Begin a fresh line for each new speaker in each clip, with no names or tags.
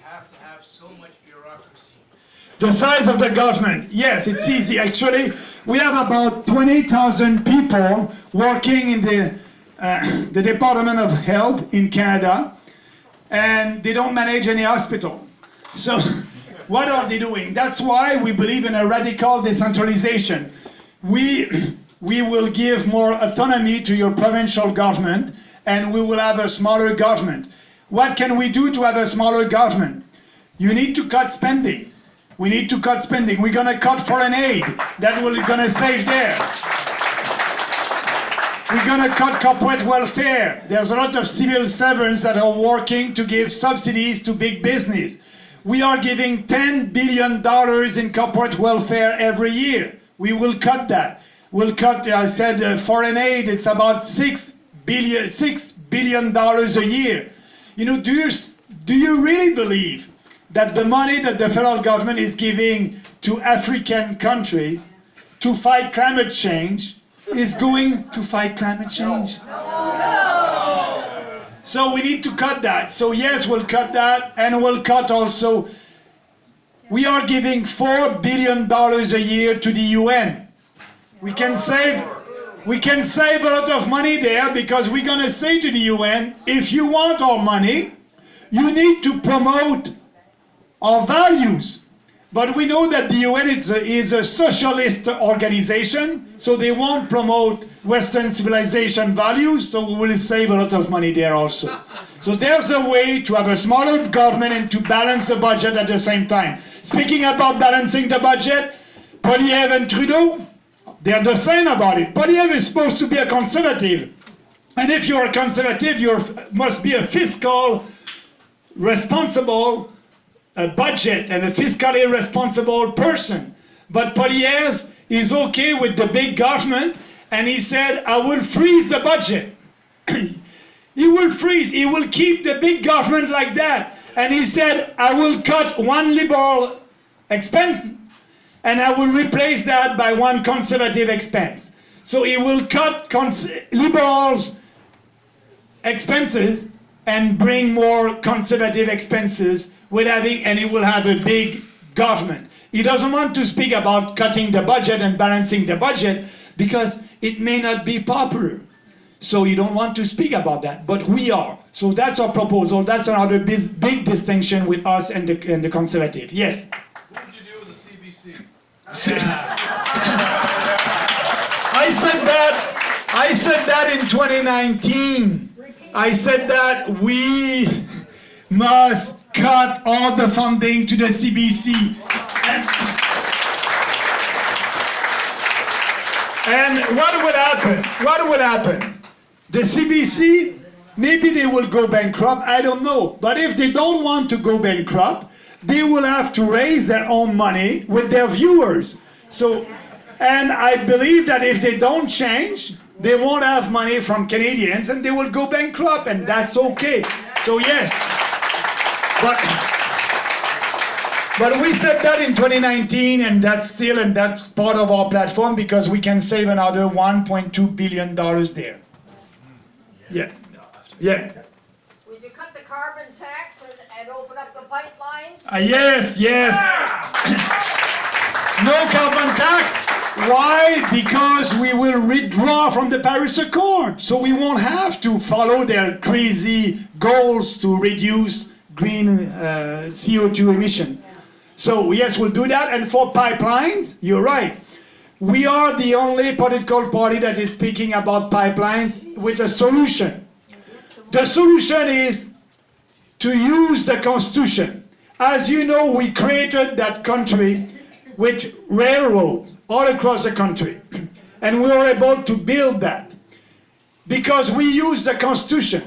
have to have so much bureaucracy?
The size of the government, yes, it's easy. Actually, we have about 20,000 people working in the Department of Health in Canada, and they don't manage any hospital. So what are they doing? That's why we believe in a radical decentralization. We will give more autonomy to your provincial government, and we will have a smaller government. What can we do to have a smaller government? You need to cut spending. We need to cut spending. We're going to cut foreign aid. That we're going to save there. We're going to cut corporate welfare. There's a lot of civil servants that are working to give subsidies to big business. We are giving $10 billion in corporate welfare every year. We will cut that. We'll cut, I said, foreign aid. It's about $6 billion a year. You know, do you really believe that the money that the federal government is giving to African countries to fight climate change is going to fight climate change? No. So we need to cut that. So yes, we'll cut that, and we'll cut also, we are giving $4 billion a year to the UN. We can save a lot of money there, because we're going to say to the UN, if you want our money, you need to promote our values. But we know that the UN is a socialist organization, so they won't promote Western civilization values, so we will save a lot of money there also. So there's a way to have a smaller government and to balance the budget at the same time. Speaking about balancing the budget, Poilievre and Trudeau, they're the same about it. Poilievre is supposed to be a conservative. And if you're a conservative, you must be a fiscal responsible budget and a fiscally responsible person. But Poilievre is okay with the big government, and he said, I will freeze the budget. He will freeze, he will keep the big government like that. And he said, I will cut one liberal expense, and I will replace that by one conservative expense. So he will cut liberals' expenses and bring more conservative expenses and he will have a big government. He doesn't want to speak about cutting the budget and balancing the budget because it may not be popular. So he don't want to speak about that, but we are. So that's our proposal. That's another big distinction with us and the conservative. Yes?
What did you do with the CBC?
I said that in 2019. I said that we must cut all the funding to the CBC. And what will happen? What will happen? The CBC, maybe they will go bankrupt, I don't know. But if they don't want to go bankrupt, they will have to raise their own money with their viewers. So, and I believe that if they don't change, they won't have money from Canadians and they will go bankrupt, and that's okay. So yes. But we said that in 2019, and that's part of our platform, because we can save another $1.2 billion there. Yeah. Yeah.
Would you cut the carbon tax and open up the pipelines?
Yes. No carbon tax. Why? Because we will withdraw from the Paris Accord. So we won't have to follow their crazy goals to reduce green CO2 emission. So yes, we'll do that. And for pipelines, you're right. We are the only political party that is speaking about pipelines with a solution. The solution is to use the Constitution. As you know, we created that country with railroads all across the country. And we were able to build that because we use the Constitution.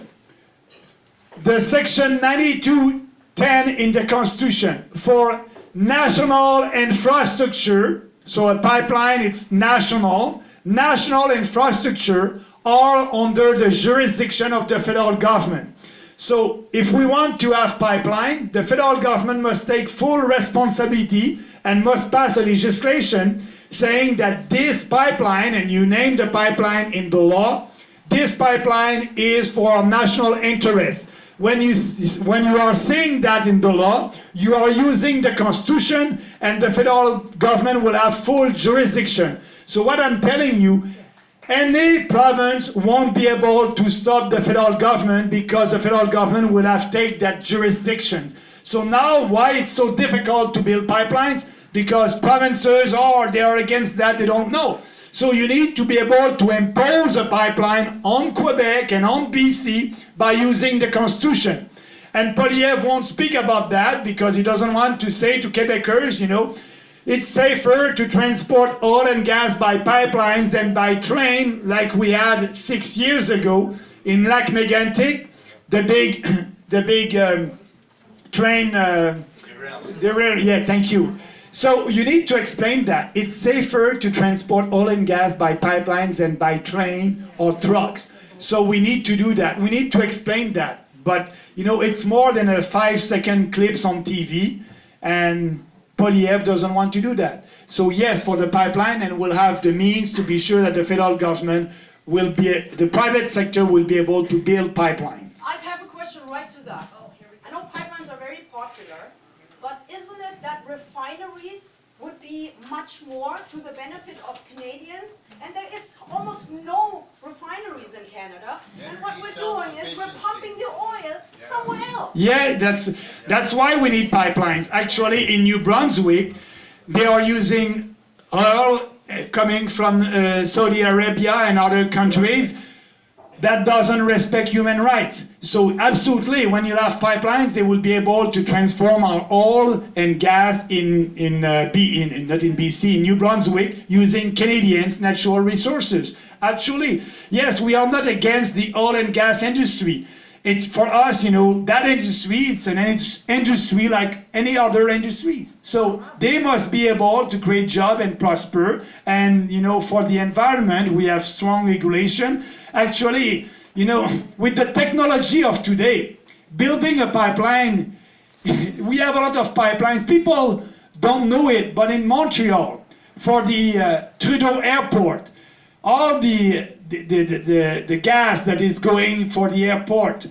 The section 9210 in the Constitution for national infrastructure, so a pipeline, it's national infrastructure are under the jurisdiction of the federal government. So if we want to have pipeline, the federal government must take full responsibility and must pass a legislation saying that this pipeline, and you name the pipeline in the law, this pipeline is for our national interest. when you are saying that in the law, you are using the Constitution, and the federal government will have full jurisdiction. So what I'm telling you, any province won't be able to stop the federal government because the federal government will have take that jurisdiction. So now why it's so difficult to build pipelines? Because provinces they are against that, they don't know. So you need to be able to impose a pipeline on Quebec and on BC by using the Constitution. And Poilievre won't speak about that because he doesn't want to say to Quebecers, you know, it's safer to transport oil and gas by pipelines than by train, like we had 6 years ago in Lac Mégantic, the big train. Yeah, thank you. So you need to explain that it's safer to transport oil and gas by pipelines than by train or trucks. So we need to do that. We need to explain that. But you know, it's more than a 5-second clips on TV, and Poilievre doesn't want to do that. So yes, for the pipeline, and we'll have the means to be sure that the federal government will be, the private sector will be able to build pipelines.
I'd have a question right to that. I know pipelines are very popular, but isn't it that refineries would be much more to the benefit of Canadians? And there is almost no refineries in Canada. And what we're doing is we're pumping the oil somewhere else.
Yeah, that's why we need pipelines. Actually, in New Brunswick, they are using oil coming from Saudi Arabia and other countries that doesn't respect human rights. So absolutely, when you have pipelines, they will be able to transform our oil and gas not in BC, in New Brunswick, using Canadians' natural resources. Actually, yes, we are not against the oil and gas industry. It's for us, you know, that industry, it's an industry like any other industries. So they must be able to create jobs and prosper. And, you know, for the environment, we have strong regulation. Actually, you know, with the technology of today, building a pipeline, we have a lot of pipelines. People don't know it, but in Montreal, for the Trudeau Airport, all the gas that is going for the airport,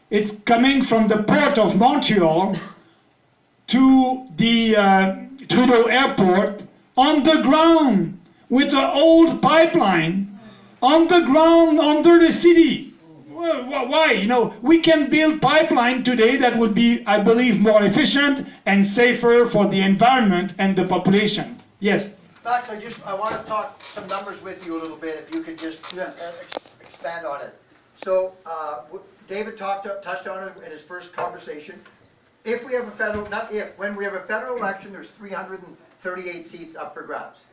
it's coming from the port of Montreal to the Trudeau Airport underground with an old pipeline underground under the city. Why? You know, we can build pipeline today that would be, I believe, more efficient and safer for the environment and the population. Yes.
Max, I want to talk some numbers with you a little bit, if you could just expand on it. So, David touched on it in his first conversation. If we have a federal, when we have a federal election, there's 338 seats up for grabs.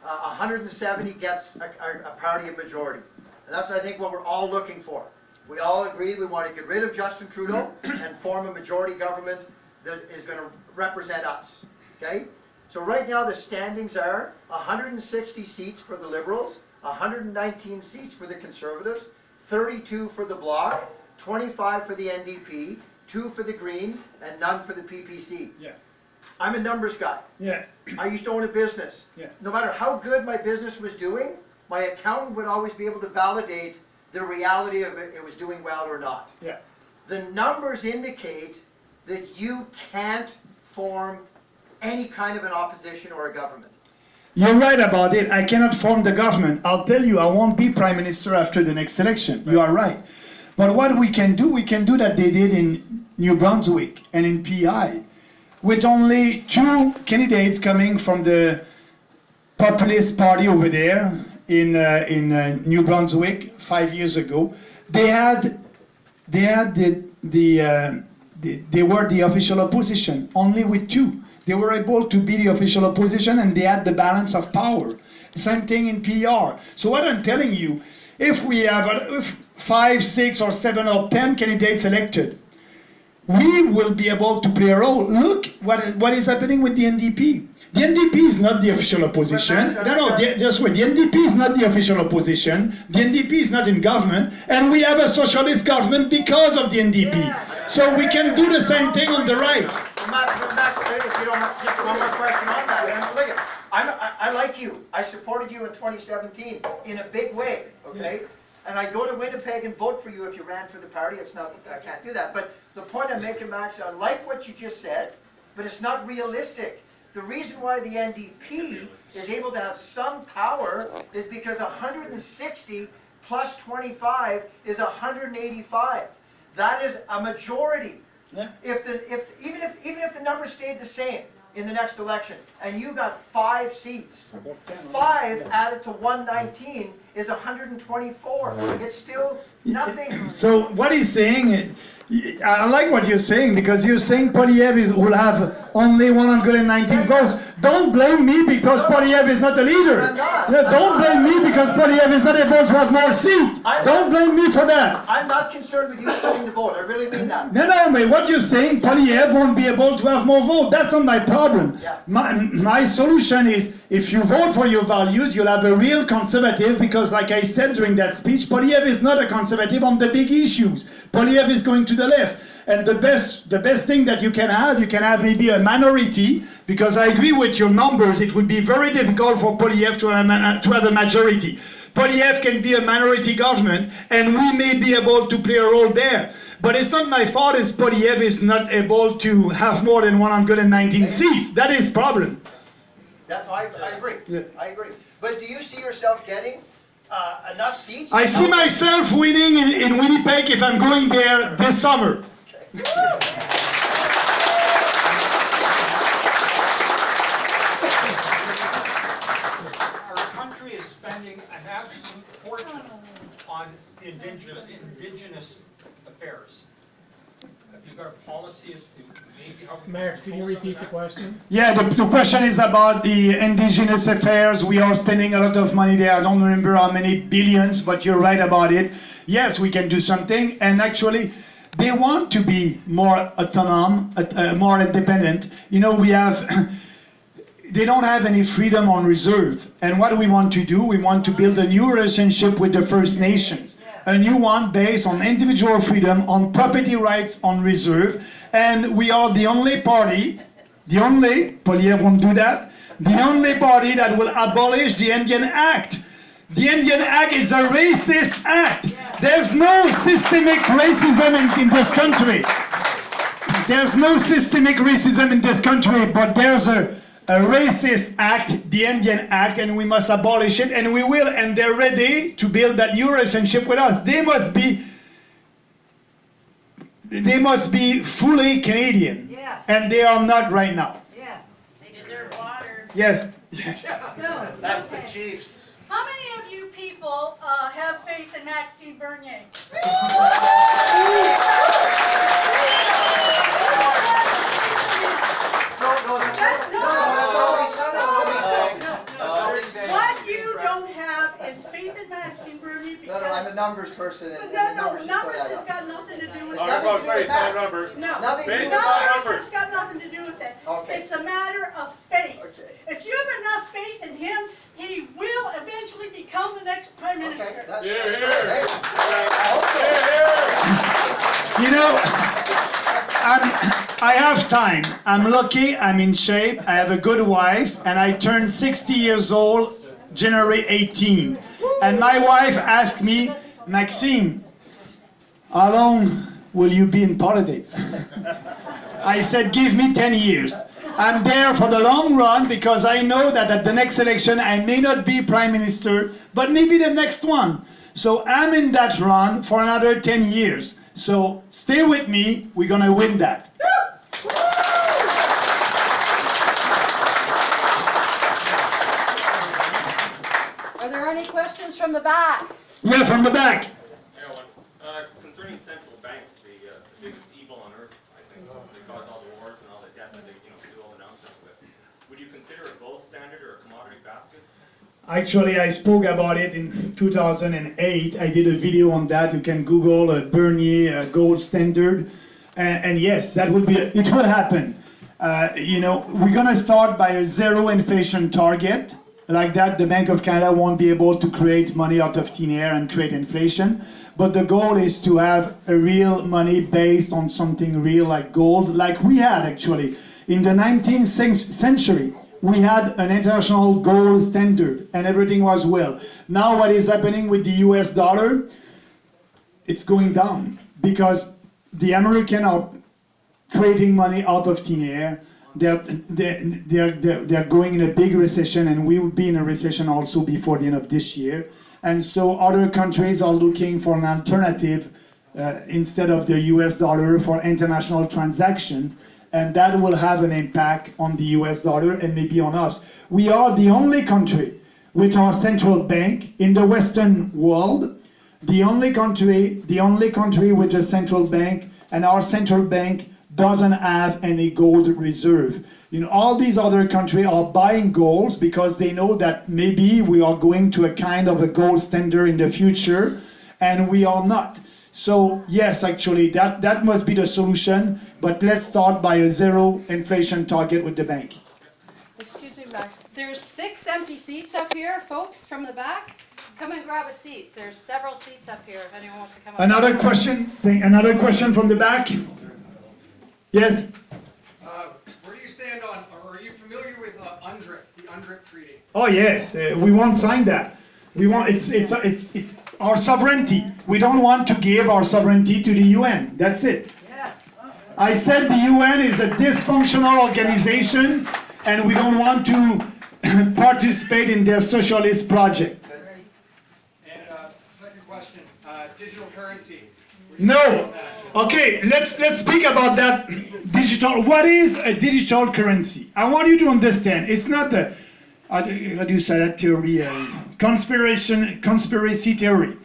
170 gets a party of majority. And that's, I think, what we're all looking for. We all agree we want to get rid of Justin Trudeau and form a majority government that is going to represent us. Okay? So right now the standings are 160 seats for the Liberals, 119 seats for the Conservatives, 32 for the Bloc, 25 for the NDP, 2 for the Green, and none for the PPC.
Yeah.
I'm a numbers guy.
Yeah.
I used to own a business.
Yeah.
No matter how good my business was doing, my accountant would always be able to validate the reality of it was doing well or not.
Yeah.
The numbers indicate that you can't form any kind of an opposition or a government.
You're right about it. I cannot form the government. I'll tell you, I won't be prime minister after the next election. You are right. But what we can do that they did in New Brunswick and in PI, with only 2 candidates coming from the populist party over there in New Brunswick 5 years ago. They were the official opposition, only with 2. They were able to be the official opposition, and they had the balance of power. Same thing in PR. So what I'm telling you, if we have 5, 6, or 7 or 10 candidates elected, we will be able to play a role. Look what is happening with the NDP. The NDP is not the official opposition. Just wait. The NDP is not the official opposition. The NDP is not in government, and we have a socialist government because of the NDP. So we can do the same thing on the right.
Max, if you don't have just one more question on that. Look at, I like you. I supported you in 2017 in a big way. Okay. and I go to Winnipeg and vote for you if you ran for the party. It's not, I can't do that. But the point I'm making, Max, I like what you just said, but it's not realistic. The reason why the NDP is able to have some power is because 160 plus 25 is 185. That is a majority.
Yeah.
Even if the number stayed the same in the next election, and you got 5 seats, 5 added to 119 is 124. It's still nothing.
So what he's saying, I like what you're saying, because you're saying Polyev will have only 119 votes. Don't blame me because Polyev is not a leader.
I'm not.
No, don't blame me because Polyev is not able to have more seats. Don't blame me for that.
I'm not concerned with you splitting the vote. I really mean that.
No, but what you're saying, Polyev won't be able to have more votes. That's not my problem.
Yeah.
My solution is, if you vote for your values, you'll have a real conservative, because like I said during that speech, Polyev is not a conservative on the big issues. Polyev is going to the left. And the best thing that you can have maybe a minority, because I agree with your numbers, it would be very difficult for Polyev to have a majority. Polyev can be a minority government, and we may be able to play a role there. But it's not my fault if Polyev is not able to have more than 119 seats. That is problem.
I agree.
Yeah.
I agree. But do you see yourself getting enough seats?
I see myself winning in Winnipeg if I'm going there this summer.
Our country is spending an absolute fortune on indigenous affairs. Have you got a policy as to maybe how we
Max, can you repeat the question?
Yeah, the question is about the indigenous affairs. We are spending a lot of money there. I don't remember how many billions, but you're right about it. Yes, we can do something. And actually, they want to be more autonomous, more independent. You know, they don't have any freedom on reserve. And what we want to do, we want to build a new relationship with the First Nations. A new one based on individual freedom, on property rights, on reserve. And we are the only party, Polyev won't do that, the only party that will abolish the Indian Act. The Indian Act is a racist act. There's no systemic racism in this country. There's no systemic racism in this country, but there's a racist act, the Indian Act, and we must abolish it, and we will, and they're ready to build that new relationship with us. They must be fully Canadian,
Yes.
and they are not right now.
Yes.
They deserve water.
Yes.
That's the Chiefs.
How many of you people have faith in Maxime Bernier? What you don't have is faith in Maxime Bernier because...
I'm a numbers person. And
No,
just
numbers
don't add
has
up.
got nothing to do with
It's
it.
nothing to do with Max.
numbers.
No,
Nothing to do with
numbers
Max.
has got nothing to do with it.
Okay.
It's a matter of faith.
Okay.
If you have enough faith in him, he will eventually become the next Prime
Okay.
Minister.
That's
Here,
great.
here.
Hey, I hope so.
You know, I have time. I'm lucky, I'm in shape, I have a good wife, and I turned 60 years old January 18. And my wife asked me, Maxime, how long will you be in politics? I said, give me 10 years. I'm there for the long run because I know that at the next election I may not be Prime Minister, but maybe the next one. So I'm in that run for another 10 years. So stay with me, we're gonna win that.
Are there any questions from the back?
Yeah, from the back.
Concerning central banks, the biggest evil on earth, I think, they cause all the wars and all the debt that they, do all the nonsense with. Would you consider a gold standard or a commodity basket?
Actually, I spoke about it in 2008. I did a video on that. You can Google Bernier gold standard. And yes, that would be, it will happen. We're gonna start by a zero inflation target. Like that, the Bank of Canada won't be able to create money out of thin air and create inflation. But the goal is to have a real money based on something real like gold, like we had actually. In the 19th century, we had an international gold standard and everything was well. Now what is happening with the US dollar? It's going down because the Americans are creating money out of thin air. They're going in a big recession, and we will be in a recession also before the end of this year. And so other countries are looking for an alternative instead of the US dollar for international transactions, and that will have an impact on the US dollar and maybe on us. We are the only country with our central bank in the Western world, the only country with a central bank, and our central bank doesn't have any gold reserve. You know, all these other countries are buying golds because they know that maybe we are going to a kind of a gold standard in the future, and we are not. So yes, actually, that must be the solution, but let's start by a zero inflation target with the bank.
Excuse me, Max. There's 6 empty seats up here, folks, from the back. Come and grab a seat. There's several seats up here if anyone wants to come up.
Another question from the back? Yes?
Where do you stand on, or are you familiar with UNDRIP, the UNDRIP Treaty?
Oh yes, we won't sign that. We want it's our sovereignty. We don't want to give our sovereignty to the UN. That's it.
Yes.
I said the UN is a dysfunctional organization, and we don't want to participate in their socialist project.
And second question, digital currency.
No. Okay, let's speak about that digital. What is a digital currency? I want you to understand. It's not a how do you say that theory? Conspiracy theory.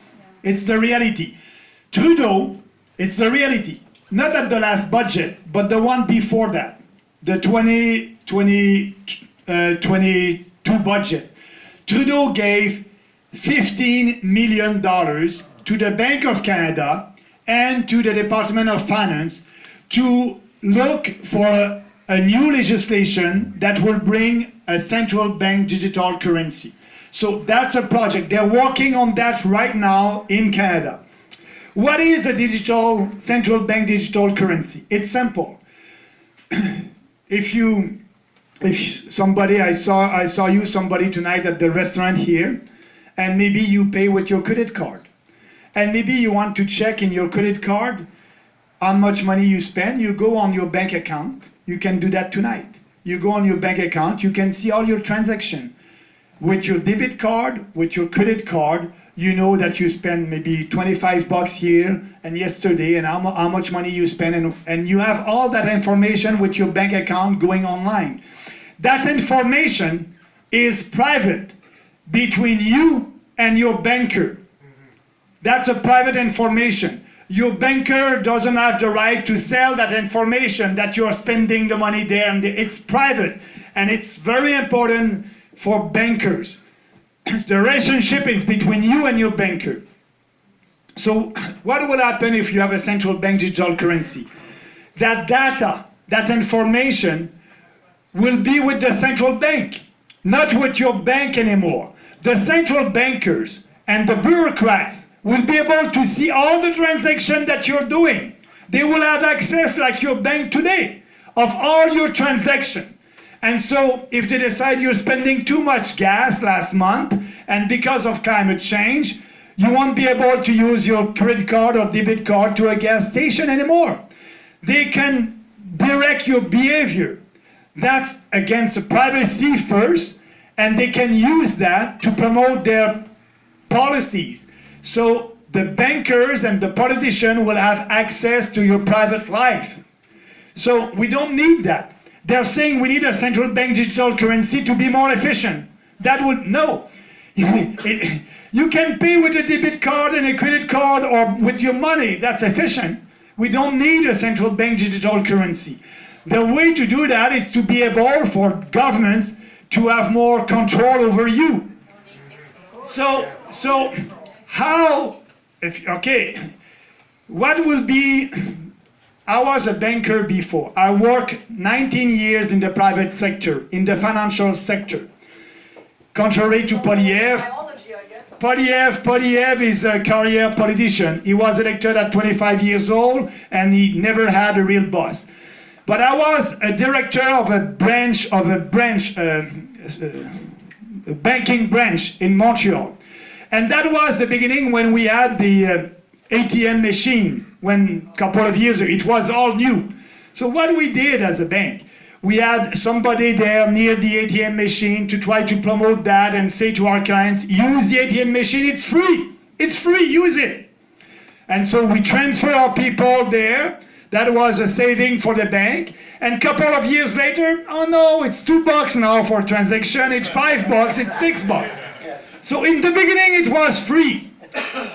It's the reality. Trudeau, it's the reality. Not at the last budget, but the one before that, the 2022 budget. Trudeau gave $15 million to the Bank of Canada and to the Department of Finance to look for a new legislation that will bring a central bank digital currency. So that's a project. They're working on that right now in Canada. What is a digital central bank digital currency? It's simple. If somebody, I saw you, somebody tonight at the restaurant here, and maybe you pay with your credit card. And maybe you want to check in your credit card how much money you spend. You go on your bank account. You can do that tonight. You go on your bank account, you can see all your transactions. With your debit card, with your credit card, you know that you spend maybe $25 here and yesterday, and how much money you spend, and you have all that information with your bank account going online. That information is private between you and your banker. That's a private information. Your banker doesn't have the right to sell that information that you're spending the money there, and it's private, and it's very important for bankers. The relationship is between you and your banker. So what will happen if you have a central bank digital currency? That data, that information will be with the central bank, not with your bank anymore. The central bankers and the bureaucrats will be able to see all the transactions that you're doing. They will have access, like your bank today, of all your transactions. And so if they decide you're spending too much gas last month, and because of climate change, you won't be able to use your credit card or debit card to a gas station anymore. They can direct your behavior. That's against the privacy first, and they can use that to promote their policies. So the bankers and the politicians will have access to your private life. So we don't need that. They're saying we need a central bank digital currency to be more efficient. That would, no. You can pay with a debit card and a credit card or with your money. That's efficient. We don't need a central bank digital currency. The way to do that is to be able for governments to have more control over you. So how, what will be, I was a banker before. I worked 19 years in the private sector, in the financial sector. Contrary to Polyev, Polyev is a career politician. He was elected at 25 years old and he never had a real boss. But I was a director of a banking branch in Montreal. And that was the beginning when we had the ATM machine, when a couple of years ago, it was all new. So what we did as a bank, we had somebody there near the ATM machine to try to promote that and say to our clients, use the ATM machine, it's free, use it. And so we transfer our people there. That was a saving for the bank. And a couple of years later, oh no, it's $2 now for a transaction, it's $5, it's $6. So in the beginning it was free.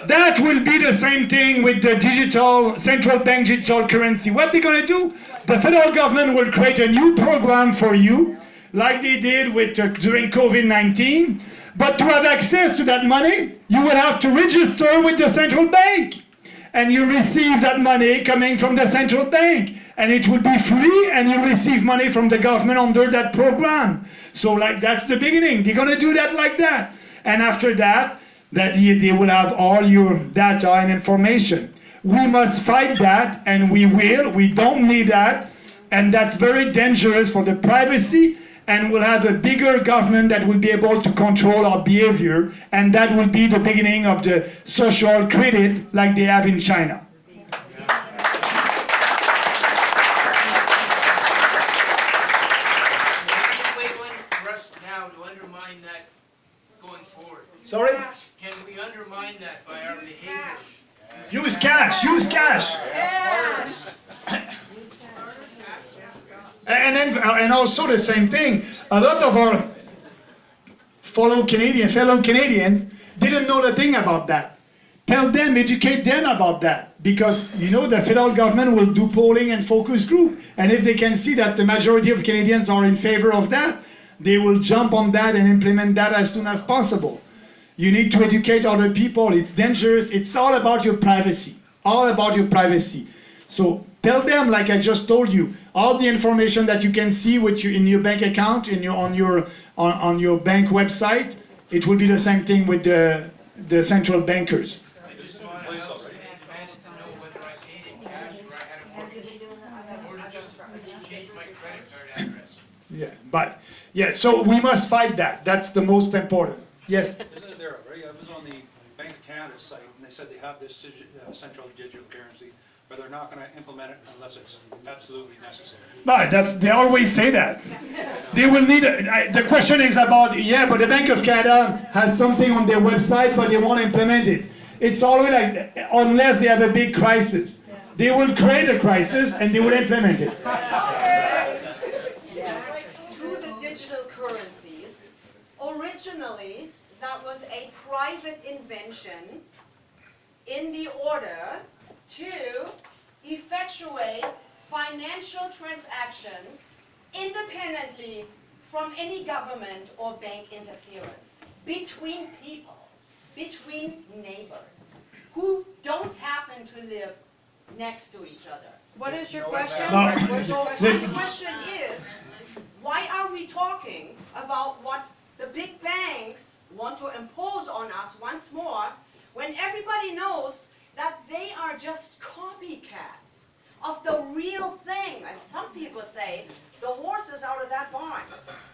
That will be the same thing with the digital, central bank digital currency. What they're gonna do? The federal government will create a new program for you, like they did with during COVID-19. But to have access to that money, you will have to register with the central bank. And you receive that money coming from the central bank. And it will be free, and you receive money from the government under that program. So like that's the beginning. They're gonna do that like that. And after that, they will have all your data and information. We must fight that, and we will. We don't need that. And that's very dangerous for the privacy, and we'll have a bigger government that will be able to control our behavior, and that will be the beginning of the social credit like they have in China. Sorry?
Can we undermine that by our behavior?
Use cash, use cash. And also the same thing, a lot of our fellow Canadians didn't know the thing about that. Tell them, educate them about that, because you know the federal government will do polling and focus group, and if they can see that the majority of Canadians are in favor of that, they will jump on that and implement that as soon as possible. You need to educate other people. It's dangerous. It's all about your privacy. All about your privacy. So tell them, like I just told you, all the information that you can see with you in your bank account, on your bank website. It will be the same thing with the central bankers.
I just want to know whether I paid in cash or I had a mortgage, or to just change my credit card address.
Yeah, but yeah. So we must fight that. That's the most important. Yes.
I was on the Bank of Canada site, and they said they have this central digital currency, but they're not going to implement it unless it's absolutely necessary.
But they always say that. They will need, the question is about, yeah, but the Bank of Canada has something on their website, but they won't implement it. It's always like, unless they have a big crisis. They will create a crisis and they will implement it.
To the digital currencies, originally, that was a private invention in the order to effectuate financial transactions independently from any government or bank interference between people, between neighbors who don't happen to live next to each other.
What is your question?
No.
What's your
My
question?
question is, why are we talking about what the big banks want to impose on us once more, when everybody knows that they are just copycats of the real thing? And some people say the horse is out of that barn,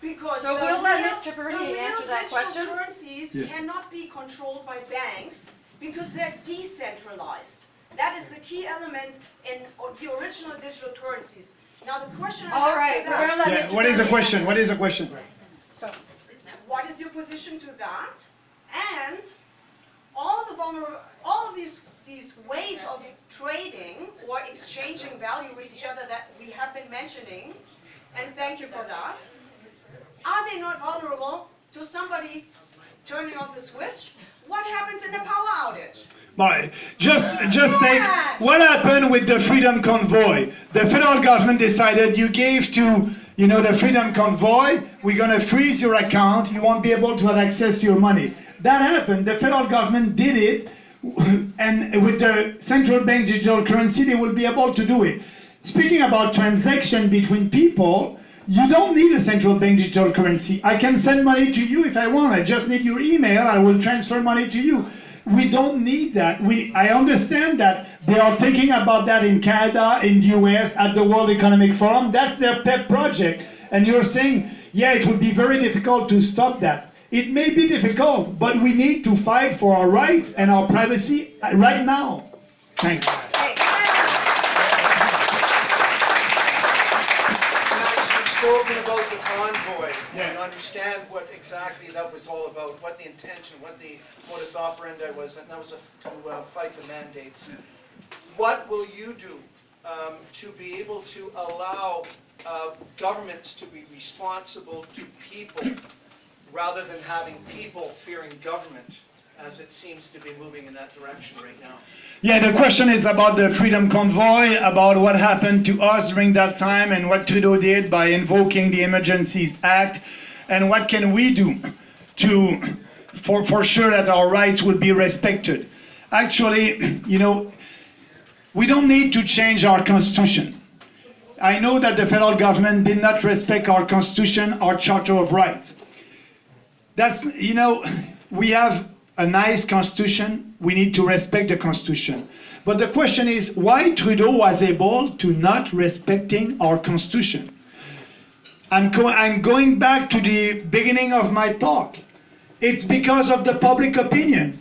because
So
the
we'll let
real-
Mr. Bernier
the real
answer that
digital
question.
currencies cannot be controlled by banks because they're decentralized. That is the key element in the original digital currencies. Now the question I
All
have
right,
to
we're
that,
gonna let
Yeah,
Mr.
what is the
Bernier
question?
answer.
What is the question?
So,
what is your position to that? And all of these ways of trading or exchanging value with each other that we have been mentioning, and thank you for that, are they not vulnerable to somebody turning off the switch? What happens in a power outage?
But just take what happened with the Freedom Convoy. The federal government decided you gave to the Freedom Convoy, we're gonna freeze your account, you won't be able to have access to your money. That happened, the federal government did it, and with the central bank digital currency, they will be able to do it. Speaking about transaction between people, you don't need a central bank digital currency. I can send money to you if I want, I just need your email, I will transfer money to you. we don't need that. I understand that they are thinking about that in Canada, in the US, at the World Economic Forum. That's their pet project. And you're saying, yeah, it would be very difficult to stop that. It may be difficult, but we need to fight for our rights and our privacy right now. Thanks.
You've spoken about the convoy and understand what exactly that was all about, what the intention, what the modus operandi was, and that was to fight the mandates. What will you do to be able to allow governments to be responsible to people rather than having people fearing government, as it seems to be moving in that direction right now?
Yeah, the question is about the Freedom Convoy, about what happened to us during that time and what Trudeau did by invoking the Emergencies Act, and what can we do to, for sure that our rights will be respected. Actually, you know, we don't need to change our Constitution. I know that the federal government did not respect our Constitution, our Charter of Rights. That's, you know, we have a nice Constitution, we need to respect the Constitution. But the question is, why Trudeau was able to not respecting our Constitution? I'm going back to the beginning of my talk. It's because of the public opinion.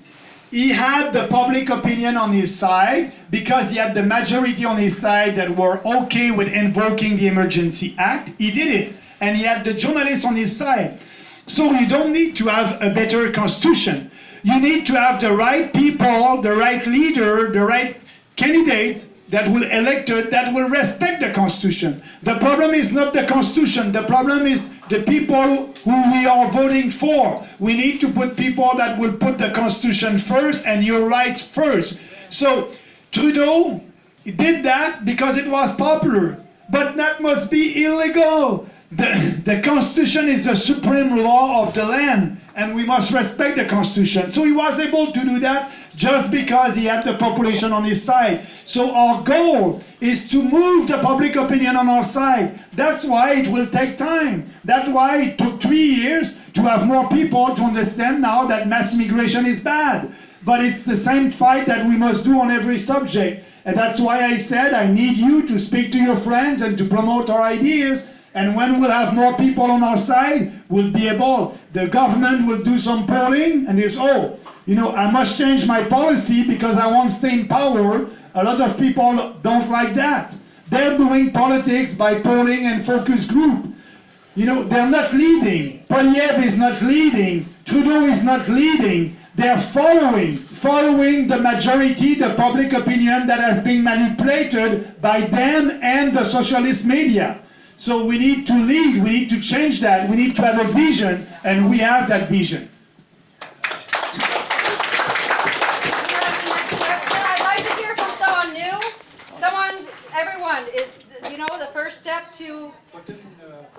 He had the public opinion on his side because he had the majority on his side that were okay with invoking the Emergency Act. He did it, and he had the journalists on his side. So you don't need to have a better Constitution. You need to have the right people, the right leader, the right candidates that will elected, that will respect the Constitution. The problem is not the Constitution, the problem is the people who we are voting for. We need to put people that will put the Constitution first and your rights first. So Trudeau did that because it was popular, but that must be illegal. The Constitution is the supreme law of the land, and we must respect the Constitution. So he was able to do that just because he had the population on his side. So our goal is to move the public opinion on our side. That's why it will take time. That's why it took 3 years to have more people to understand now that mass immigration is bad. But it's the same fight that we must do on every subject. And that's why I said I need you to speak to your friends and to promote our ideas. And when we'll have more people on our side, we'll be able, the government will do some polling, and there's, oh, you know, I must change my policy because I won't stay in power. A lot of people don't like that. They're doing politics by polling and focus group. You know, they're not leading. Poliev is not leading. Trudeau is not leading. They're following the majority, the public opinion that has been manipulated by them and the socialist media. So we need to lead, we need to change that, we need to have a vision, and we have that vision.
I'd like to hear from someone new. Everyone, is, you know, the first step to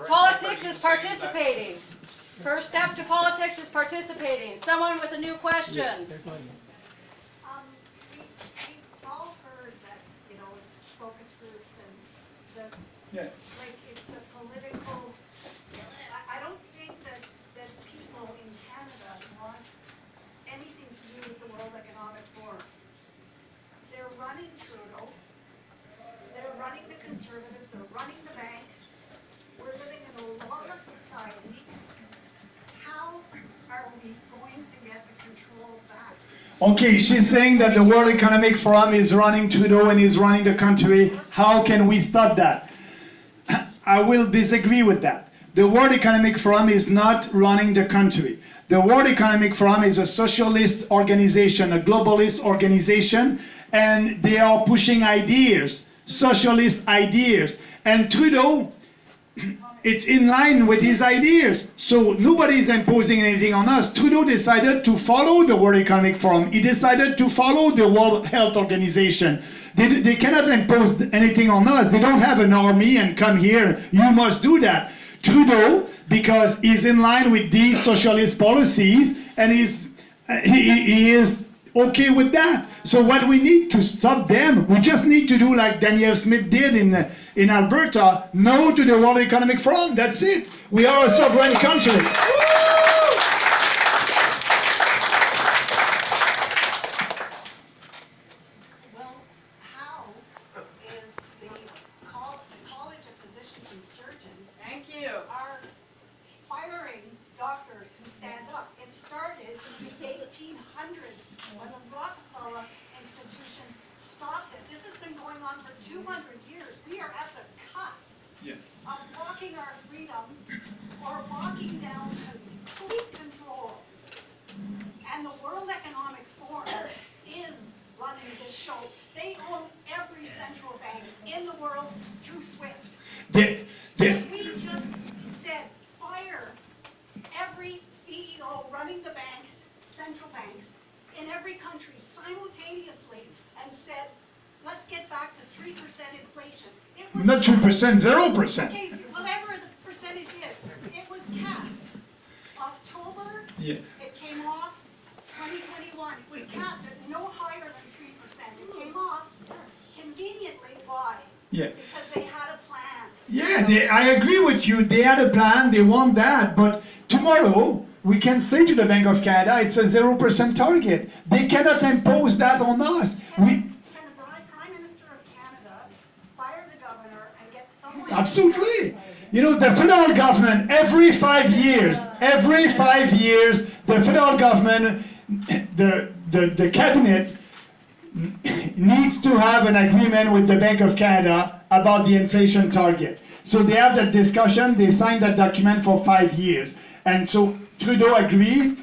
politics is participating. First step to politics is participating. Someone with a new question.
We've all heard that, you know, it's focus groups and like it's a political, I don't think that people in Canada want anything to do with the World Economic Forum. They're running Trudeau, they're running the Conservatives, they're running the banks. We're living in a lawless society. How are we going to get the control back?
Okay, she's saying that the World Economic Forum is running Trudeau and is running the country. How can we stop that? I will disagree with that. The World Economic Forum is not running the country. The World Economic Forum is a socialist organization, a globalist organization, and they are pushing ideas, socialist ideas. And Trudeau, it's in line with his ideas. So nobody is imposing anything on us. Trudeau decided to follow the World Economic Forum. He decided to follow the World Health Organization. They cannot impose anything on us. They don't have an army and come here, you must do that. Trudeau, because he's in line with these socialist policies, and he is okay with that. So what we need to stop them, we just need to do like Daniel Smith did in Alberta, no to the World Economic Forum, that's it. We are a sovereign country.
1800s when the Rockefeller institution stopped it. This has been going on for 200 years. We are at the cusp of walking our freedom or walking down complete control. And the World Economic Forum is running this show. They own every central bank in the world through SWIFT. We just said, fire every CEO running the banks, central banks, in every country simultaneously, and said, let's get back to 3% inflation. It was
Not 2%, 0%.
okay, so whatever the percentage is, it was capped. October, it came off. 2021, it was capped at no higher than 3%. It came off conveniently. Why? Because they had a plan.
Yeah, I agree with you. They had a plan, they want that, but tomorrow we can say to the Bank of Canada it's a 0% target. They cannot impose that on us.
Can the Prime Minister of Canada fire the governor and get someone...
Absolutely. You know, the federal government, every 5 years, the federal government, the cabinet needs to have an agreement with the Bank of Canada about the inflation target. So they have that discussion, they sign that document for 5 years. And so Trudeau agreed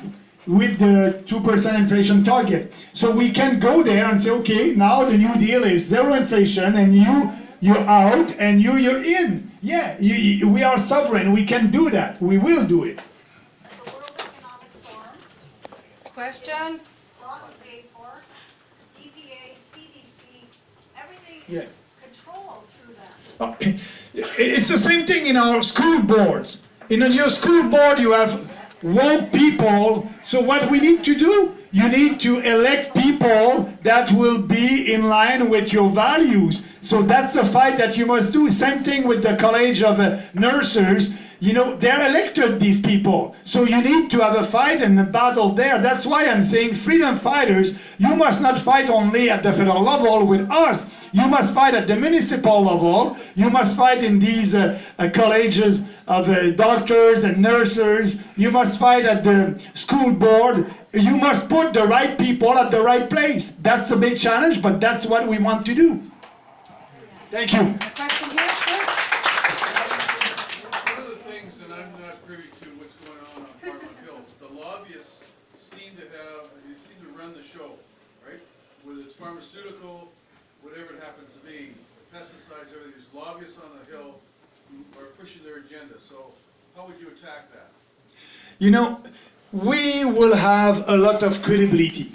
with the 2% inflation target. So we can go there and say, okay, now the new deal is zero inflation and you're out and you're in. Yeah, we are sovereign, we can do that, we will do it.
The World Economic Forum,
Questions?
lot of paid for, EPA, CDC, everything is controlled through that.
It's the same thing in our school boards. In your school board you have woke people, so what we need to do, you need to elect people that will be in line with your values. So that's the fight that you must do. Same thing with the College of Nurses. You know, they're elected, these people. So you need to have a fight and a battle there. That's why I'm saying freedom fighters, you must not fight only at the federal level with us. You must fight at the municipal level. You must fight in these colleges of doctors and nurses. You must fight at the school board. You must put the right people at the right place. That's a big challenge, but that's what we want to do. Thank you.
Question here, sir?
One of the things, and I'm not privy to what's going on Parliament Hill, the lobbyists seem to run the show, right? Whether it's pharmaceutical, whatever it happens to be, pesticides, everything, there's lobbyists on the Hill who are pushing their agenda. So how would you attack that?
You know, we will have a lot of credibility.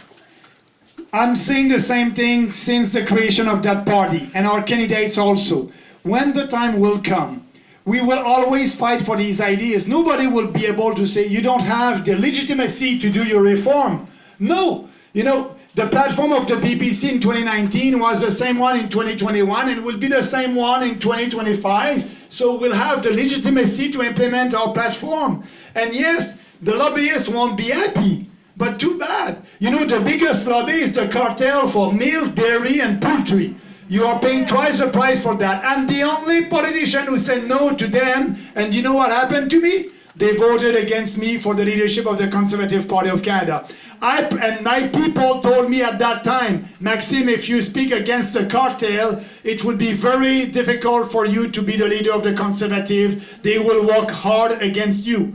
I'm saying the same thing since the creation of that party, and our candidates also. When the time will come, we will always fight for these ideas. Nobody will be able to say, you don't have the legitimacy to do your reform. No, you know, the platform of the PPC in 2019 was the same one in 2021 and will be the same one in 2025. So we'll have the legitimacy to implement our platform. And yes, the lobbyists won't be happy. But too bad. You know, the biggest lobby is the cartel for milk, dairy, and poultry. You are paying twice the price for that. And the only politician who said no to them, and you know what happened to me? They voted against me for the leadership of the Conservative Party of Canada. And my people told me at that time, Maxime, if you speak against the cartel, it would be very difficult for you to be the leader of the Conservative. They will work hard against you.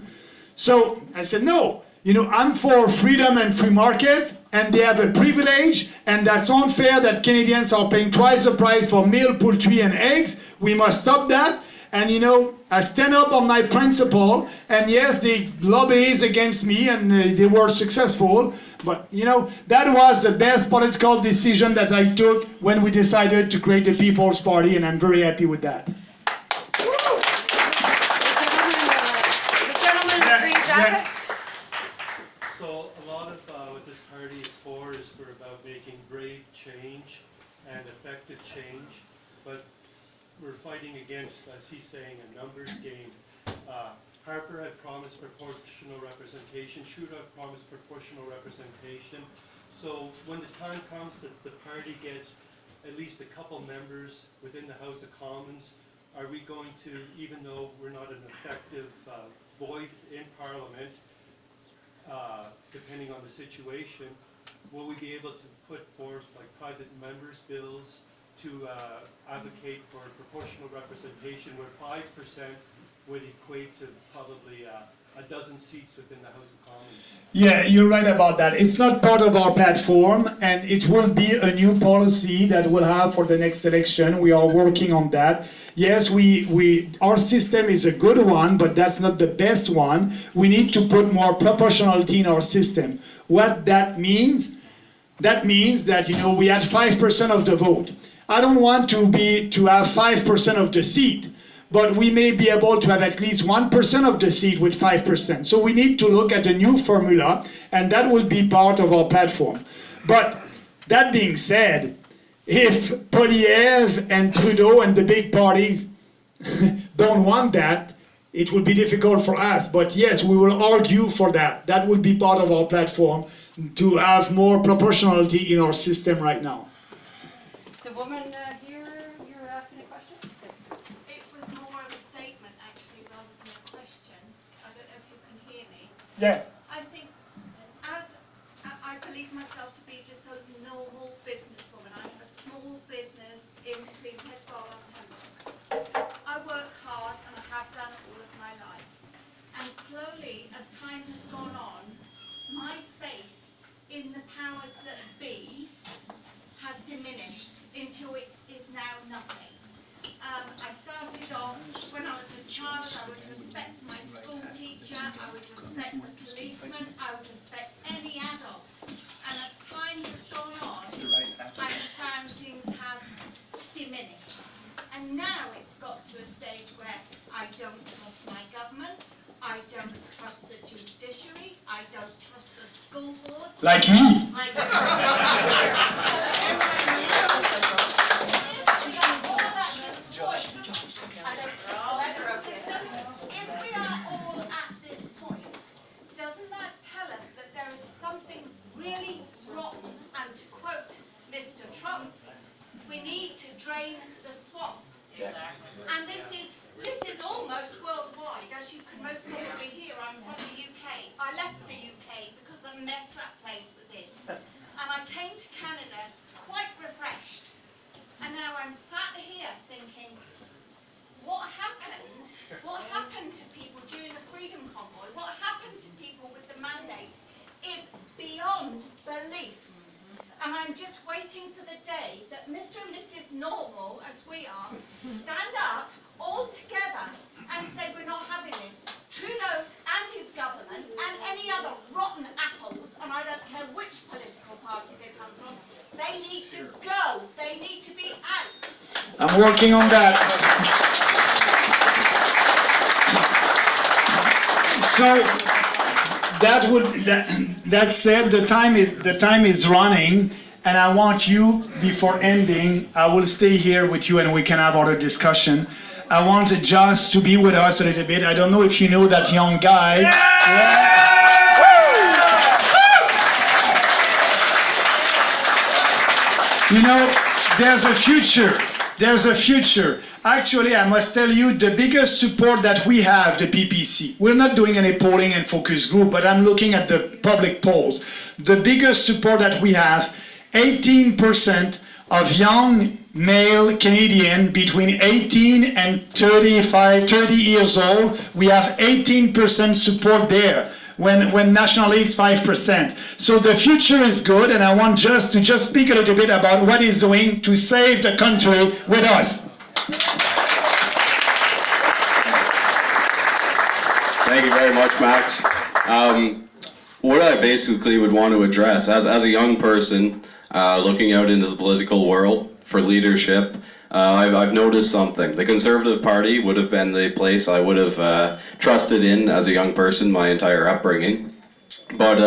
So I said, no. You know, I'm for freedom and free markets, and they have a privilege, and that's unfair that Canadians are paying twice the price for milk, poultry, and eggs. We must stop that. And you know, I stand up on my principle, and yes, they lobbied against me, and they were successful. But you know, that was the best political decision that I took when we decided to create the People's Party, and I'm very happy with that.
The gentleman in the green jacket?
So a lot of what this party is for is for about making brave change and effective change, but we're fighting against, as he's saying, a numbers game. Harper had promised proportional representation, Trudeau had promised proportional representation. So when the time comes that the party gets at least a couple members within the House of Commons, are we going to, even though we're not an effective voice in Parliament, depending on the situation, will we be able to put forth like private members' bills to advocate for proportional representation where 5% would equate to probably a dozen seats within the House of Commons?
Yeah, you're right about that. It's not part of our platform, and it will be a new policy that we'll have for the next election. We are working on that. Yes, our system is a good one, but that's not the best one. We need to put more proportionality in our system. What that means? That means that, we had 5% of the vote. I don't want to have 5% of the seat, but we may be able to have at least 1% of the seat with 5%. So we need to look at a new formula, and that will be part of our platform. But that being said, if Poilievre and Trudeau and the big parties don't want that, it will be difficult for us. But yes, we will argue for that. That will be part of our platform to have more proportionality in our system right now.
The woman here, you were asking a question? Yes.
It was more of a statement actually rather than a question. I don't know if you can hear me.
Yeah.
I think as I believe myself to be just a normal businesswoman. I have a small business in between Peterborough and Pembroke. I work hard and I have done all of my life. And slowly, as time has gone on, my faith in the powers that be has diminished until it is now nothing. I started off, when I was a child, I would respect my school teacher, I would respect the policeman, I would respect any adult. And as time has gone on, I have found things have diminished. And now it's got to a stage where I don't trust my government, I don't trust the judiciary, I don't trust the school board.
Like me.
If we are all at this point, doesn't that tell us that there is something really rotten? And to quote Mr. Trump, we need to drain the swamp. And this is almost worldwide, as you can most probably hear. I'm from the UK. I left the UK because of the mess that place was in. And I came to Canada quite refreshed. And now I'm sat here thinking, what happened? What happened to people during the Freedom Convoy? What happened to people with the mandates is beyond belief. And I'm just waiting for the day that Mr. and Mrs. Normal, as we are, stand up all together and say we're not having this. Trudeau and his government and any other rotten apples, and I don't care which political party they come from, they need to go. They need to be out.
I'm working on that. So that said, the time is running, and I want you, before ending, I will stay here with you and we can have other discussion. I want Josh to be with us a little bit. I don't know if you know that young guy. There's a future. There's a future. Actually, I must tell you, the biggest support that we have, the PPC, we're not doing any polling and focus group, but I'm looking at the public polls. The biggest support that we have, 18% of young male Canadian between 18 and 30 years old, we have 18% support there. When nationally it's 5%. So the future is good, and I want just to speak a little bit about what he's doing to save the country with us.
Thank you very much, Max. What I basically would want to address, as a young person looking out into the political world for leadership, I've noticed something. The Conservative Party would have been the place I would have trusted in as a young person my entire upbringing. But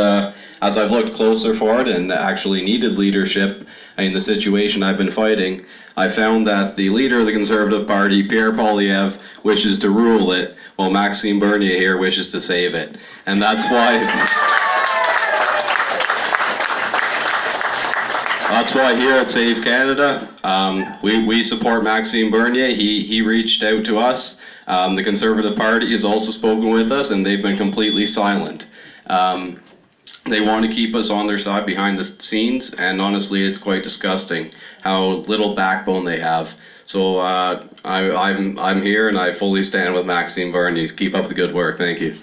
as I've looked closer for it and actually needed leadership in the situation I've been fighting, I found that the leader of the Conservative Party, Pierre Poilievre, wishes to rule it, while Maxime Bernier here wishes to save it. And that's why... That's why here at Save Canada, we support Maxime Bernier. He reached out to us. The Conservative Party has also spoken with us, and they've been completely silent. They want to keep us on their side behind the scenes, and honestly, it's quite disgusting how little backbone they have. So I'm here, and I fully stand with Maxime Bernier. Keep up the good work. Thank you.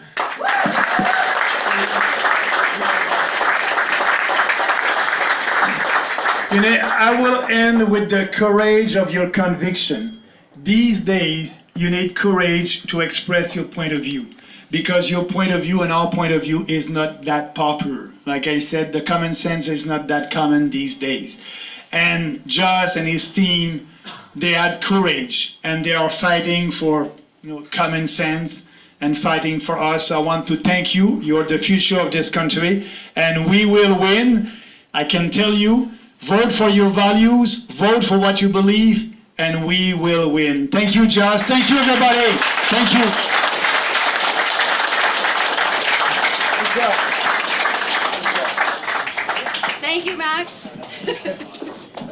I will end with the courage of your conviction. These days, you need courage to express your point of view, because your point of view and our point of view is not that popular. Like I said, the common sense is not that common these days. And Joss and his team, they had courage, and they are fighting for common sense and fighting for us. So I want to thank you. You're the future of this country, and we will win. I can tell you, vote for your values, vote for what you believe, and we will win. Thank you, Joss. Thank you, everybody. Thank you.
Thank you, Max.